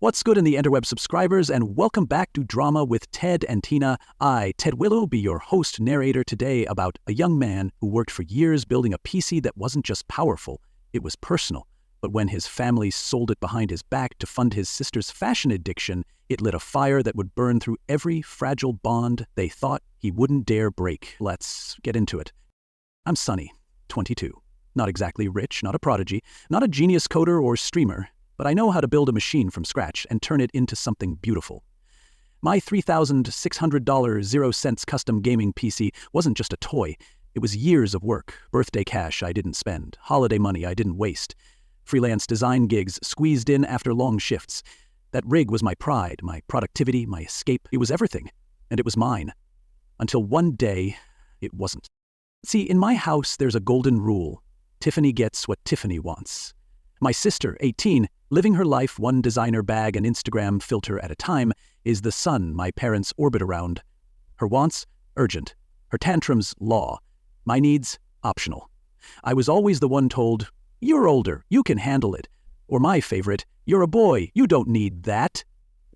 What's good in the interweb subscribers, and welcome back to Drama with Ted and Tina. I, Ted Willow, be your host narrator today about a young man who worked for years building a PC that wasn't just powerful, it was personal. But when his family sold it behind his back to fund his sister's fashion addiction, it lit a fire that would burn through every fragile bond they thought he wouldn't dare break. Let's get into it. I'm Sonny, 22. Not exactly rich, not a prodigy, not a genius coder or streamer, but I know how to build a machine from scratch and turn it into something beautiful. My $3,600 0-cents custom gaming PC wasn't just a toy. It was years of work, birthday cash I didn't spend, holiday money I didn't waste, freelance design gigs squeezed in after long shifts. That rig was my pride, my productivity, my escape. It was everything, and it was mine. Until one day, it wasn't. See, in my house, there's a golden rule. Tiffany gets what Tiffany wants. My sister, 18, living her life one designer bag and Instagram filter at a time, is the sun my parents orbit around. Her wants? Urgent. Her tantrums? Law. My needs? Optional. I was always the one told, "You're older, you can handle it." Or my favorite, "You're a boy, you don't need that."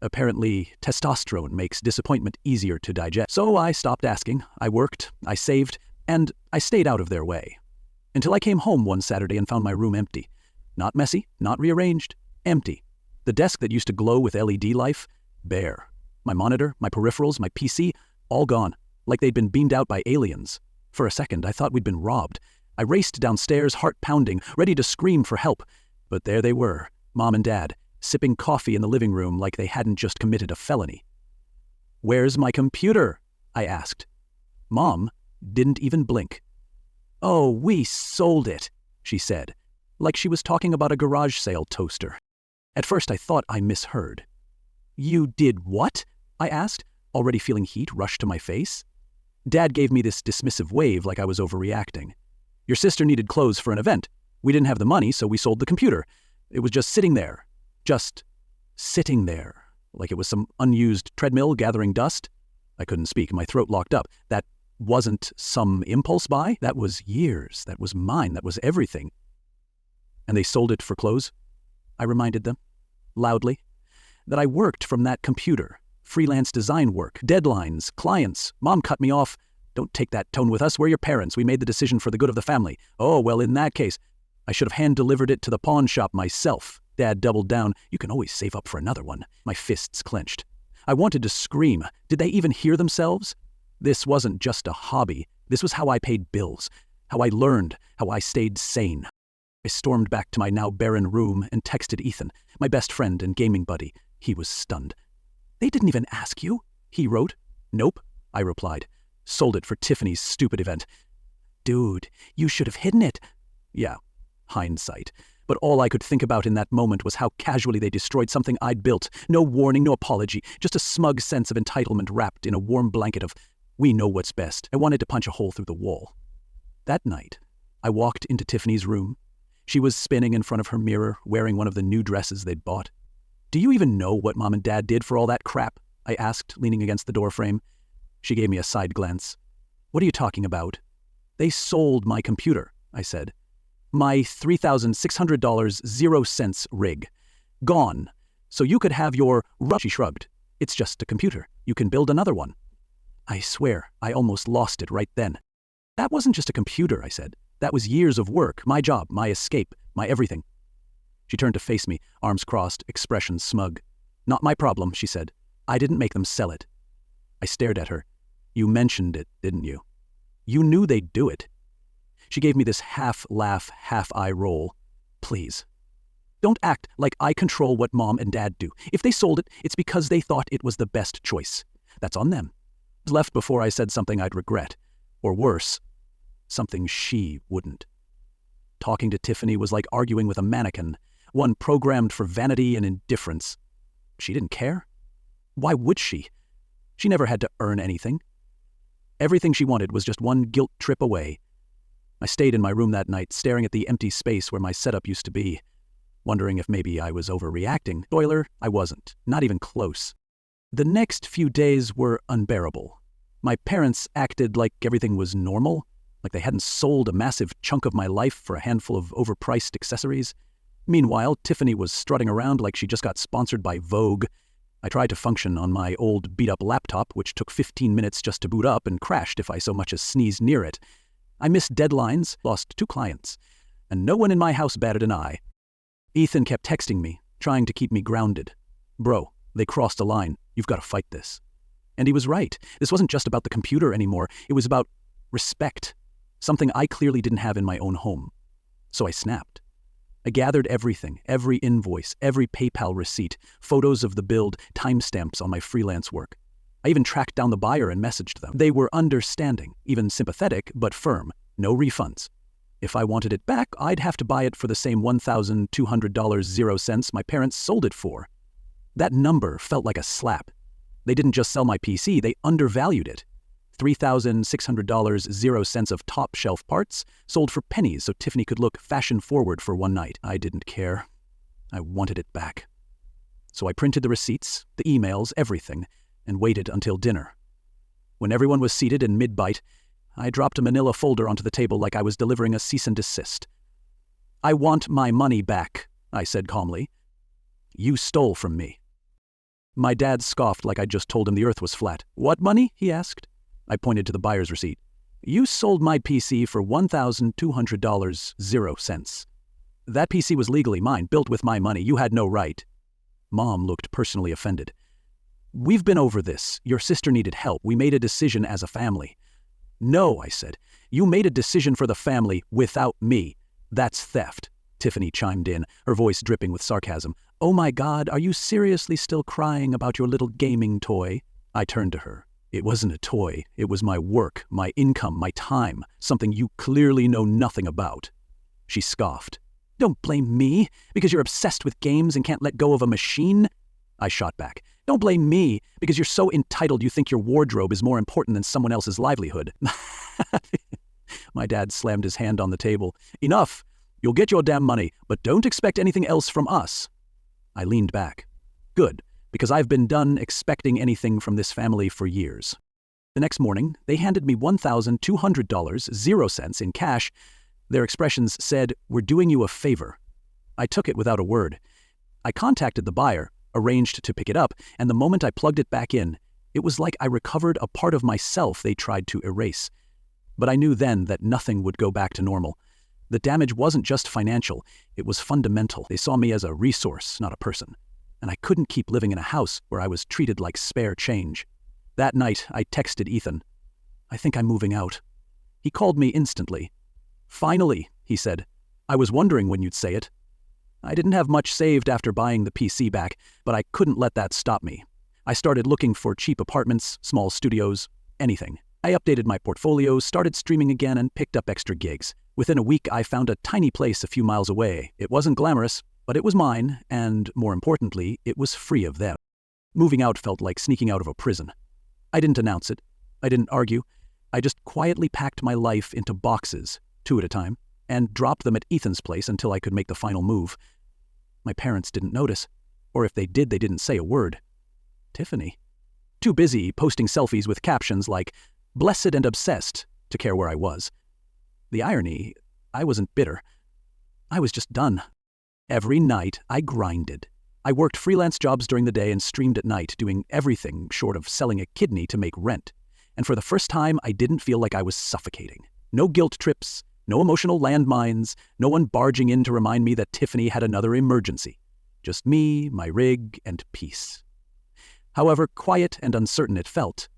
Apparently, testosterone makes disappointment easier to digest. So I stopped asking, I worked, I saved, and I stayed out of their way. Until I came home one Saturday and found my room empty. Not messy, not rearranged, empty. The desk that used to glow with LED life, bare. My monitor, my peripherals, my PC, all gone, like they'd been beamed out by aliens. For a second, I thought we'd been robbed. I raced downstairs, heart pounding, ready to scream for help. But there they were, Mom and Dad, sipping coffee in the living room like they hadn't just committed a felony. "Where's my computer?" I asked. Mom didn't even blink. "Oh, we sold it," she said, like she was talking about a garage sale toaster. At first I thought I misheard. "You did what?" I asked, already feeling heat rush to my face. Dad gave me this dismissive wave like I was overreacting. "Your sister needed clothes for an event. We didn't have the money, so we sold the computer. It was just sitting there. Just sitting there, like it was some unused treadmill gathering dust." I couldn't speak, my throat locked up. That wasn't some impulse buy. That was years. That was mine. That was everything. "And they sold it for clothes?" I reminded them, loudly, that I worked from that computer. Freelance design work, deadlines, clients. Mom cut me off. "Don't take that tone with us. We're your parents. We made the decision for the good of the family." "Oh, well, in that case, I should have hand-delivered it to the pawn shop myself." Dad doubled down. "You can always save up for another one." My fists clenched. I wanted to scream. Did they even hear themselves? This wasn't just a hobby. This was how I paid bills, how I learned, how I stayed sane. I stormed back to my now barren room and texted Ethan, my best friend and gaming buddy. He was stunned. "They didn't even ask you?" he wrote. "Nope," I replied. "Sold it for Tiffany's stupid event." "Dude, you should have hidden it." Yeah, hindsight. But all I could think about in that moment was how casually they destroyed something I'd built. No warning, no apology, just a smug sense of entitlement wrapped in a warm blanket of, "We know what's best." I wanted to punch a hole through the wall. That night, I walked into Tiffany's room. She was spinning in front of her mirror, wearing one of the new dresses they'd bought. "Do you even know what Mom and Dad did for all that crap?" I asked, leaning against the doorframe. She gave me a side glance. "What are you talking about?" "They sold my computer," I said. "My $3,600 0-cents rig. Gone. So you could have your..." She shrugged. "It's just a computer. You can build another one." I swear, I almost lost it right then. "That wasn't just a computer," I said. "That was years of work, my job, my escape, my everything." She turned to face me, arms crossed, expression smug. "Not my problem," she said. "I didn't make them sell it." I stared at her. "You mentioned it, didn't you? You knew they'd do it." She gave me this half-laugh, half-eye roll. "Please, don't act like I control what Mom and Dad do. If they sold it, it's because they thought it was the best choice. That's on them." It was left before I said something I'd regret. Or worse, something she wouldn't. Talking to Tiffany was like arguing with a mannequin, one programmed for vanity and indifference. She didn't care. Why would she? She never had to earn anything. Everything she wanted was just one guilt trip away. I stayed in my room that night, staring at the empty space where my setup used to be, wondering if maybe I was overreacting. Spoiler, I wasn't. Not even close. The next few days were unbearable. My parents acted like everything was normal, like they hadn't sold a massive chunk of my life for a handful of overpriced accessories. Meanwhile, Tiffany was strutting around like she just got sponsored by Vogue. I tried to function on my old beat-up laptop, which took 15 minutes just to boot up and crashed if I so much as sneezed near it. I missed deadlines, lost 2 clients, and no one in my house batted an eye. Ethan kept texting me, trying to keep me grounded. Bro, they crossed a line. You've got to fight this. And he was right. This wasn't just about the computer anymore. It was about respect, something I clearly didn't have in my own home. So I snapped. I gathered everything, every invoice, every PayPal receipt, photos of the build, timestamps on my freelance work. I even tracked down the buyer and messaged them. They were understanding, even sympathetic, but firm. No refunds. If I wanted it back, I'd have to buy it for the same $1,200.00 my parents sold it for. That number felt like a slap. They didn't just sell my PC, they undervalued it. $3,600.00 of top-shelf parts, sold for pennies so Tiffany could look fashion-forward for one night. I didn't care. I wanted it back. So I printed the receipts, the emails, everything, and waited until dinner. When everyone was seated in mid-bite, I dropped a manila folder onto the table like I was delivering a cease and desist. I want my money back, I said calmly. You stole from me. My dad scoffed like I'd just told him the earth was flat. What money? He asked. I pointed to the buyer's receipt. You sold my PC for $1,200.00. That PC was legally mine, built with my money. You had no right. Mom looked personally offended. We've been over this. Your sister needed help. We made a decision as a family. No, I said. You made a decision for the family without me. That's theft. Tiffany chimed in, her voice dripping with sarcasm. Oh my God, are you seriously still crying about your little gaming toy? I turned to her. It wasn't a toy. It was my work, my income, my time, something you clearly know nothing about. She scoffed. Don't blame me because you're obsessed with games and can't let go of a machine. I shot back. Don't blame me because you're so entitled you think your wardrobe is more important than someone else's livelihood. My dad slammed his hand on the table. Enough. You'll get your damn money, but don't expect anything else from us. I leaned back. Good, because I've been done expecting anything from this family for years. The next morning, they handed me $1,200.00 in cash. Their expressions said, "We're doing you a favor." I took it without a word. I contacted the buyer, arranged to pick it up, and the moment I plugged it back in, it was like I recovered a part of myself they tried to erase. But I knew then that nothing would go back to normal. The damage wasn't just financial, it was fundamental. They saw me as a resource, not a person. And I couldn't keep living in a house where I was treated like spare change. That night, I texted Ethan. I think I'm moving out. He called me instantly. Finally, he said. I was wondering when you'd say it. I didn't have much saved after buying the PC back, but I couldn't let that stop me. I started looking for cheap apartments, small studios, anything. I updated my portfolio, started streaming again, and picked up extra gigs. Within a week, I found a tiny place a few miles away. It wasn't glamorous, but it was mine, and more importantly, it was free of them. Moving out felt like sneaking out of a prison. I didn't announce it. I didn't argue. I just quietly packed my life into boxes, 2 at a time, and dropped them at Ethan's place until I could make the final move. My parents didn't notice, or if they did, they didn't say a word. Tiffany. Too busy posting selfies with captions like, "Blessed and obsessed," to care where I was. The irony, I wasn't bitter. I was just done. Every night, I grinded. I worked freelance jobs during the day and streamed at night, doing everything short of selling a kidney to make rent. And for the first time, I didn't feel like I was suffocating. No guilt trips, no emotional landmines, no one barging in to remind me that Tiffany had another emergency. Just me, my rig, and peace. However quiet and uncertain it felt,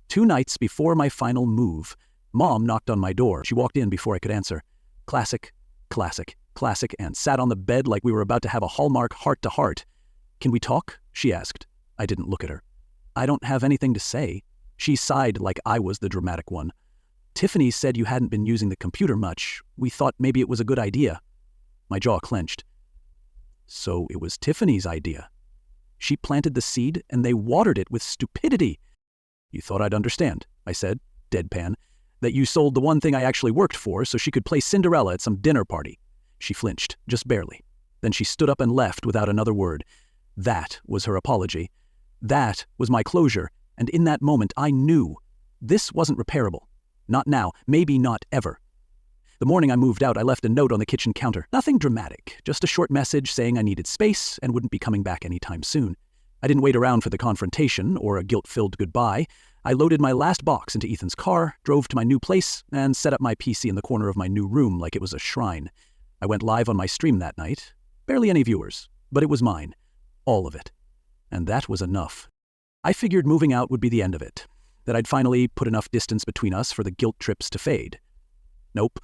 2 nights before my final move, Mom knocked on my door. She walked in before I could answer. Classic, classic, classic, and sat on the bed like we were about to have a Hallmark heart-to-heart. Can we talk? She asked. I didn't look at her. I don't have anything to say. She sighed like I was the dramatic one. Tiffany said you hadn't been using the computer much. We thought maybe it was a good idea. My jaw clenched. So it was Tiffany's idea. She planted the seed and they watered it with stupidity. You thought I'd understand, I said, deadpan, that you sold the one thing I actually worked for so she could play Cinderella at some dinner party. She flinched, just barely. Then she stood up and left without another word. That was her apology. That was my closure, and in that moment I knew this wasn't repairable. Not now, maybe not ever. The morning I moved out, I left a note on the kitchen counter. Nothing dramatic, just a short message saying I needed space and wouldn't be coming back anytime soon. I didn't wait around for the confrontation or a guilt-filled goodbye. I loaded my last box into Ethan's car, drove to my new place, and set up my PC in the corner of my new room like it was a shrine. I went live on my stream that night. Barely any viewers, but it was mine. All of it. And that was enough. I figured moving out would be the end of it, that I'd finally put enough distance between us for the guilt trips to fade. Nope.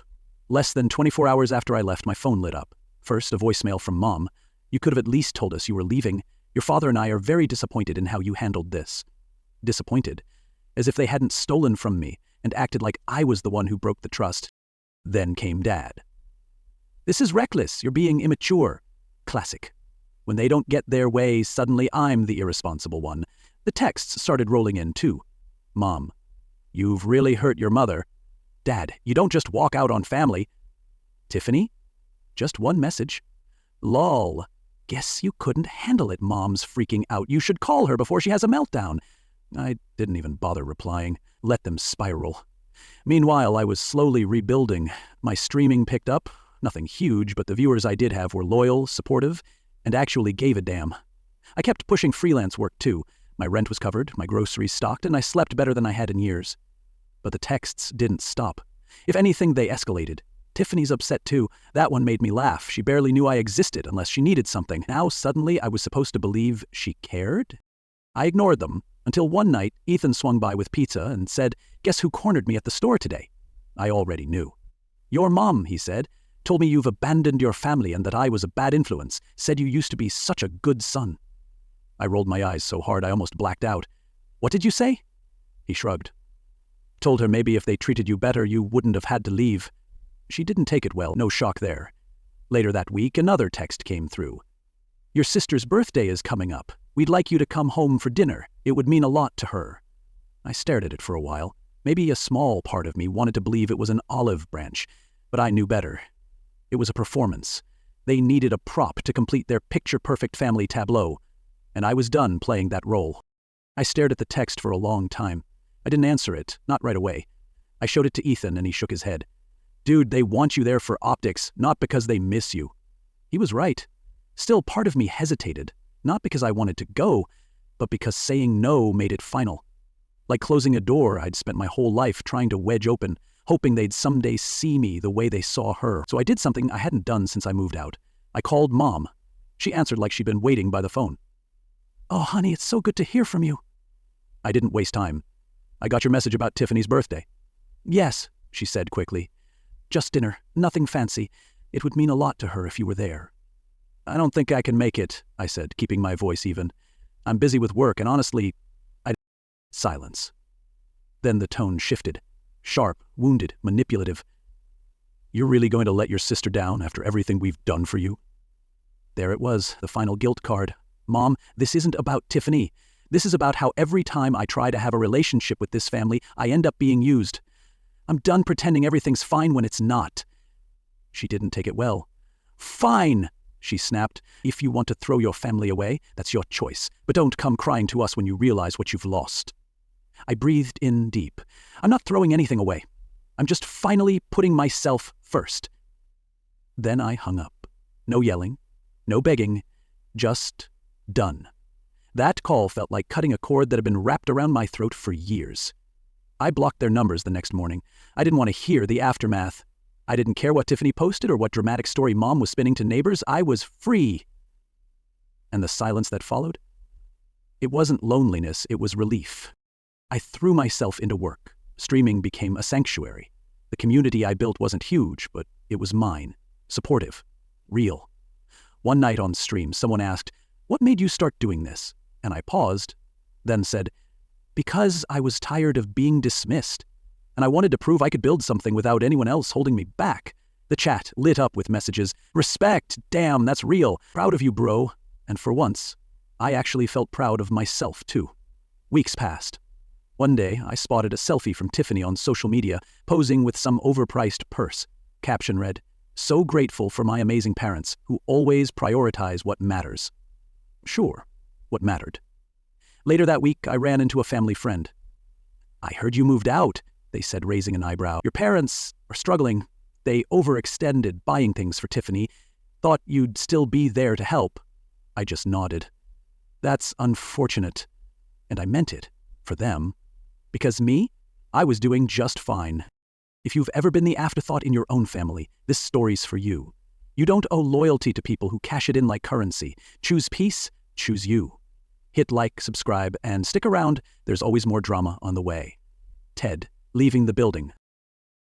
Less than 24 hours after I left, my phone lit up. First, a voicemail from Mom. "You could have at least told us you were leaving. Your father and I are very disappointed in how you handled this." Disappointed? As if they hadn't stolen from me and acted like I was the one who broke the trust. Then came Dad. "This is reckless. You're being immature." Classic. When they don't get their way, suddenly I'm the irresponsible one. The texts started rolling in, too. Mom, "You've really hurt your mother." Dad, "You don't just walk out on family." Tiffany? Just one message. Lol. "Guess you couldn't handle it. Mom's freaking out. You should call her before she has a meltdown." I didn't even bother replying. Let them spiral. Meanwhile, I was slowly rebuilding. My streaming picked up. Nothing huge, but the viewers I did have were loyal, supportive, and actually gave a damn. I kept pushing freelance work, too. My rent was covered, my groceries stocked, and I slept better than I had in years. But the texts didn't stop. If anything, they escalated. Tiffany's upset, too. That one made me laugh. She barely knew I existed unless she needed something. Now, suddenly, I was supposed to believe she cared? I ignored them, until one night, Ethan swung by with pizza and said, "Guess who cornered me at the store today?" I already knew. "Your mom," he said, "told me you've abandoned your family and that I was a bad influence, said you used to be such a good son." I rolled my eyes so hard I almost blacked out. "What did you say?" He shrugged. "Told her maybe if they treated you better, you wouldn't have had to leave." She didn't take it well, no shock there. Later that week, another text came through. "Your sister's birthday is coming up. We'd like you to come home for dinner. It would mean a lot to her." I stared at it for a while. Maybe a small part of me wanted to believe it was an olive branch, but I knew better. It was a performance. They needed a prop to complete their picture-perfect family tableau, and I was done playing that role. I stared at the text for a long time. I didn't answer it, not right away. I showed it to Ethan, and he shook his head. "Dude, they want you there for optics, not because they miss you." He was right. Still, part of me hesitated, not because I wanted to go, but because saying no made it final. Like closing a door I'd spent my whole life trying to wedge open, hoping they'd someday see me the way they saw her. So I did something I hadn't done since I moved out. I called Mom. She answered like she'd been waiting by the phone. "Oh, honey, it's so good to hear from you." I didn't waste time. "I got your message about Tiffany's birthday." "Yes," she said quickly. "Just dinner, nothing fancy. It would mean a lot to her if you were there." "I don't think I can make it," I said, keeping my voice even. "I'm busy with work, and honestly, Silence. Then the tone shifted. Sharp, wounded, manipulative. "You're really going to let your sister down after everything we've done for you?" There it was, the final guilt card. "Mom, this isn't about Tiffany. This is about how every time I try to have a relationship with this family, I end up being used. I'm done pretending everything's fine when it's not." She didn't take it well. "Fine," she snapped. "If you want to throw your family away, that's your choice. But don't come crying to us when you realize what you've lost." I breathed in deep. I'm not throwing anything away. I'm just finally putting myself first. Then I hung up. No yelling, no begging, just done. That call felt like cutting a cord that had been wrapped around my throat for years. I blocked their numbers the next morning. I didn't want to hear the aftermath. I didn't care what Tiffany posted or what dramatic story Mom was spinning to neighbors. I was free. And the silence that followed? It wasn't loneliness, it was relief. I threw myself into work. Streaming became a sanctuary. The community I built wasn't huge, but it was mine. Supportive. Real. One night on stream, someone asked, "What made you start doing this?" And I paused, then said, "Because I was tired of being dismissed. And I wanted to prove I could build something without anyone else holding me back." The chat lit up with messages. "Respect, damn, that's real. Proud of you, bro." And for once, I actually felt proud of myself, too. Weeks passed. One day, I spotted a selfie from Tiffany on social media, posing with some overpriced purse. Caption read, "So grateful for my amazing parents, who always prioritize what matters." Sure, what mattered. Later that week, I ran into a family friend. "I heard you moved out," they said, raising an eyebrow. "Your parents are struggling." They overextended buying things for Tiffany, thought you'd still be there to help. I just nodded. That's unfortunate. And I meant it, for them. Because me, I was doing just fine. If you've ever been the afterthought in your own family, this story's for you. You don't owe loyalty to people who cash it in like currency. Choose peace, choose you. Hit like, subscribe, and stick around. There's always more drama on the way. Ted, leaving the building.